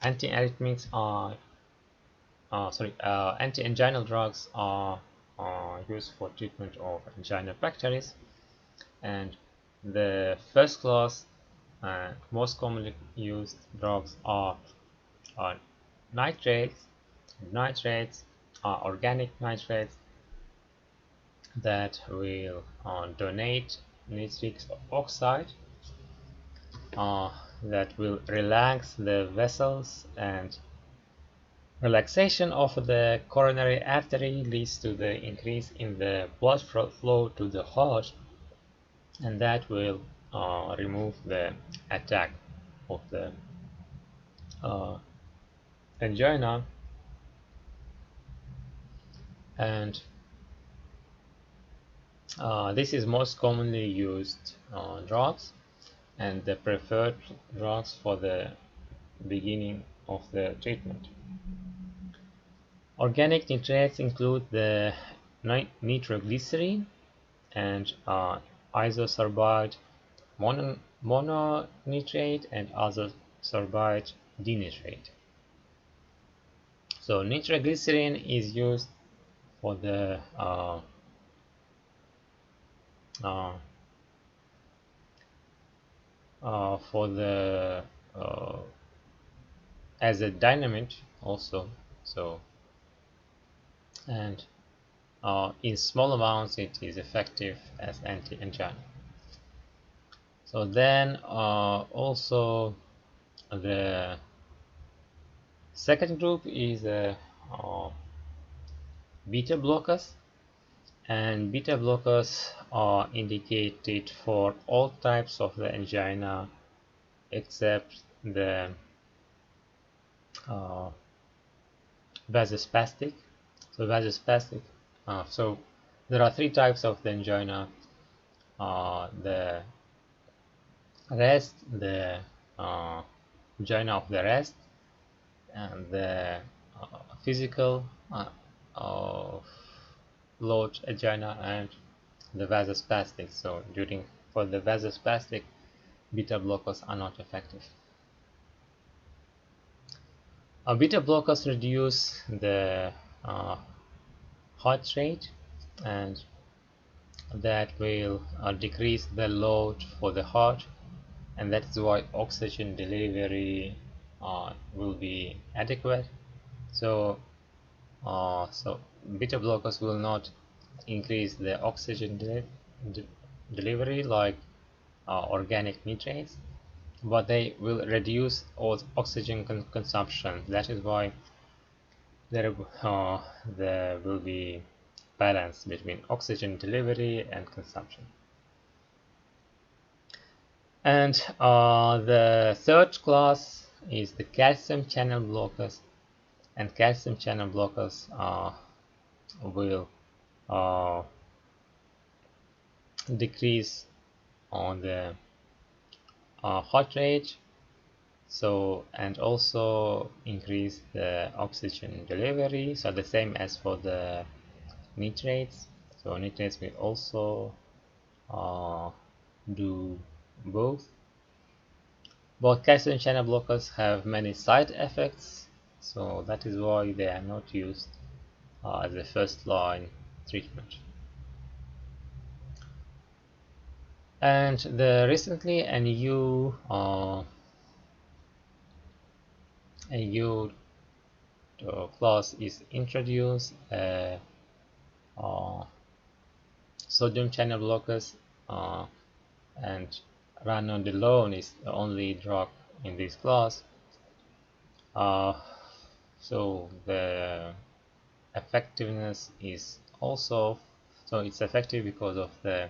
antiarrhythmics are anti-anginal drugs are used for treatment of angina pectoris, and the first class most commonly used drugs are nitrates. Nitrates are organic nitrates that will donate nitric oxide that will relax the vessels, and relaxation of the coronary artery leads to the increase in the blood flow to the heart, and that will remove the attack of the angina. And this is most commonly used drugs and the preferred drugs for the beginning of the treatment. Organic nitrates include the nitroglycerin and isosorbide mononitrate and isosorbide dinitrate. So nitroglycerin is used for the as a dynamite also. So, and in small amounts it is effective as anti-angina. So then also the second group is beta blockers, and beta blockers are indicated for all types of the angina except the vasospastic. So vasospastic. So there are three types of the angina: the rest, the angina of the rest, and the physical load angina, and the vasospastic. So for the vasospastic, beta blockers are not effective. Beta blockers reduce the heart rate, and that will decrease the load for the heart, and that is why oxygen delivery will be adequate. So beta blockers will not increase the oxygen delivery like organic nitrates, but they will reduce oxygen consumption. That is why there will be balance between oxygen delivery and consumption. And the third class is the calcium channel blockers, and calcium channel blockers will decrease on the heart rate, so, and also increase the oxygen delivery, so the same as for the nitrates. So nitrates will also do both. But calcium channel blockers have many side effects, so that is why they are not used as a first line treatment. And recently a new class is introduced, sodium channel blockers, and ranolidine is the only drug in this class. So the effectiveness is also, so it's effective because of the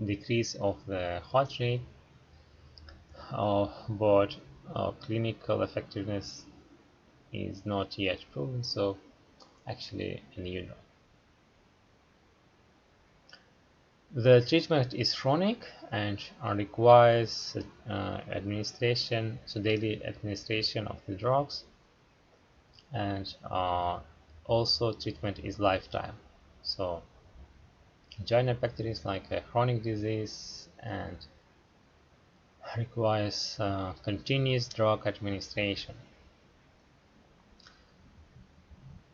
decrease of the heart rate, but clinical effectiveness is not yet proven, so actually a new drug. The treatment is chronic and requires administration, so daily administration of the drugs, and also treatment is lifetime. So angina pectoris is like a chronic disease, and requires continuous drug administration.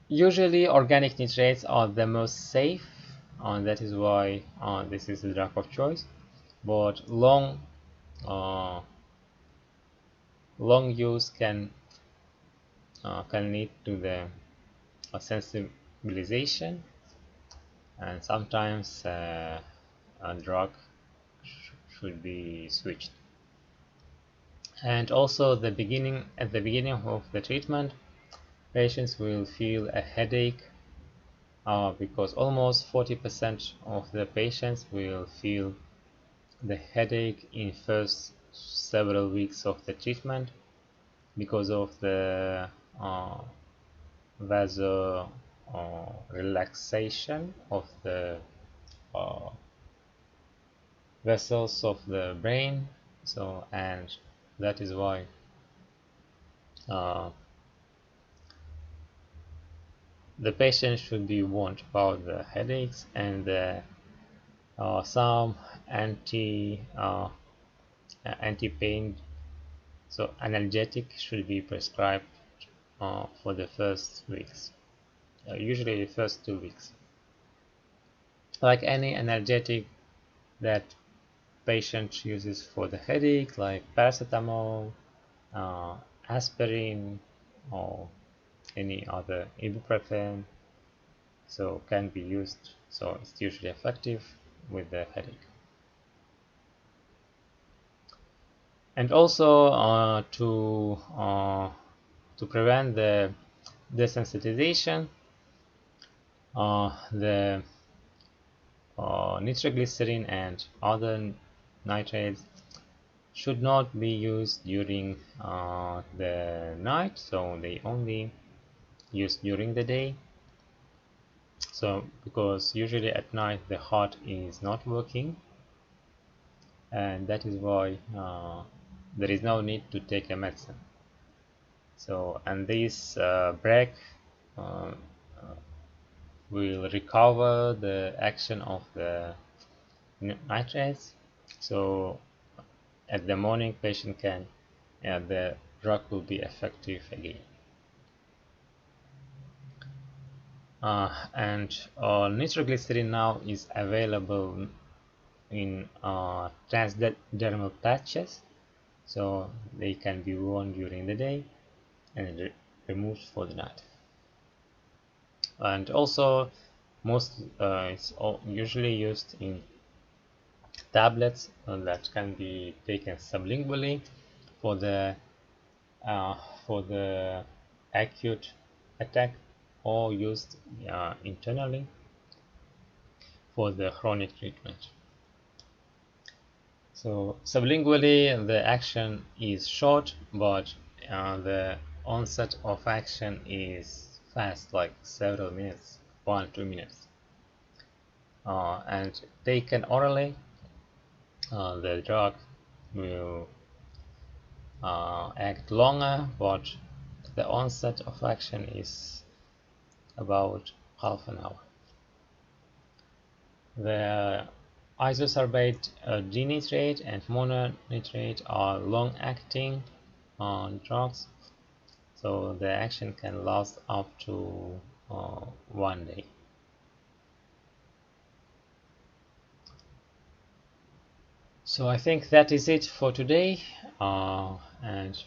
Usually organic nitrates are the most safe, and that is why this is the drug of choice, but uh, long use can lead to the sensibilization, and sometimes a drug should be switched. And also at the beginning of the treatment, patients will feel a headache because almost 40% of the patients will feel the headache in first several weeks of the treatment because of the uh, vaso relaxation of the uh, vessels of the brain. So, and that is why uh, the patient should be warned about the headaches, and some anti-pain, so analgesic should be prescribed for the first weeks, usually the first 2 weeks. Like any analgesic that patient uses for the headache, like paracetamol, uh, aspirin, or any other ibuprofen, so can be used. So it's usually effective with the headache. And also to prevent the desensitization, the nitroglycerin and other nitrates should not be used during the night, so they only used during the day. So because usually at night the heart is not working, and that is why there is no need to take a medicine. So, and this break uh, will recover the action of the nitrates. So at the morning patient can, the drug will be effective again. And nitroglycerin now is available in transdermal patches, so they can be worn during the day and removed for the night. And also it's usually used in tablets that can be taken sublingually for the uh, for the acute attack, or used internally for the chronic treatment. So sublingually the action is short, but the onset of action is fast, like several minutes, 1-2 minutes. And taken orally, the drug will act longer, but the onset of action is about half an hour. The isosorbate dinitrate and mononitrate are long-acting drugs, so the action can last up to 1 day. So I think that is it for today, and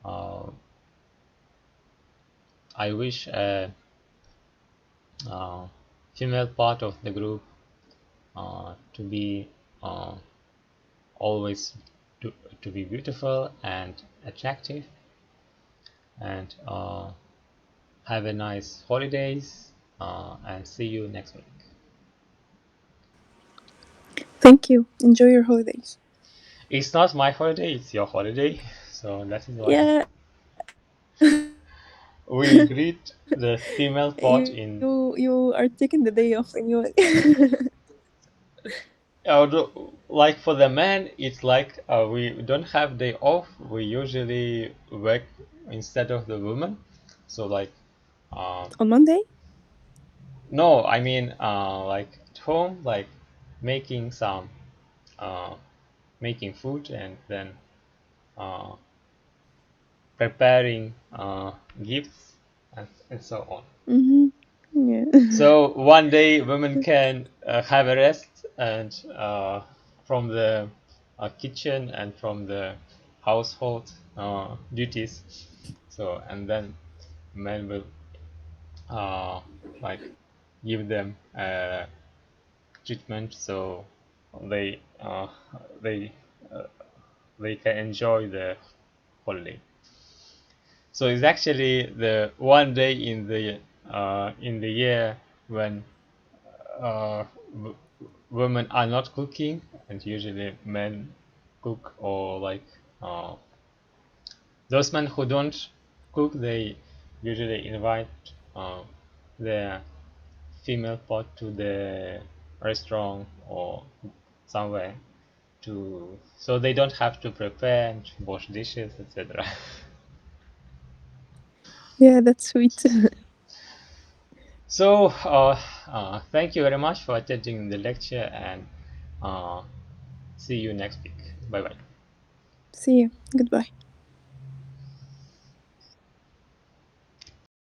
uh, I wish a female part of the group to be always to be beautiful and attractive, and have a nice holidays, and see you next week. Thank you. Enjoy your holidays. It's not my holiday, it's your holiday, so that is why Yeah. we greet the female part in. You are taking the day off anyway. Like for the man, it's like we don't have day off. We usually work instead of the woman. So like, uh, On Monday? no, I mean like at home, like making some making food and then uh, preparing gifts and so on. Mm-hmm. Yeah. So one day women can have a rest and from the kitchen and from the household duties. So and then men will uh, like give them treatment so they they uh, they can enjoy the holiday. So it's actually the one day in the year when uh, w- women are not cooking, and usually men cook, or like uh, those men who don't cook, they usually invite their female part to the restaurant or somewhere to so they don't have to prepare and wash dishes, etc. Yeah, that's sweet. So thank you very much for attending the lecture, and uh, see you next week. Bye bye. See you. Goodbye.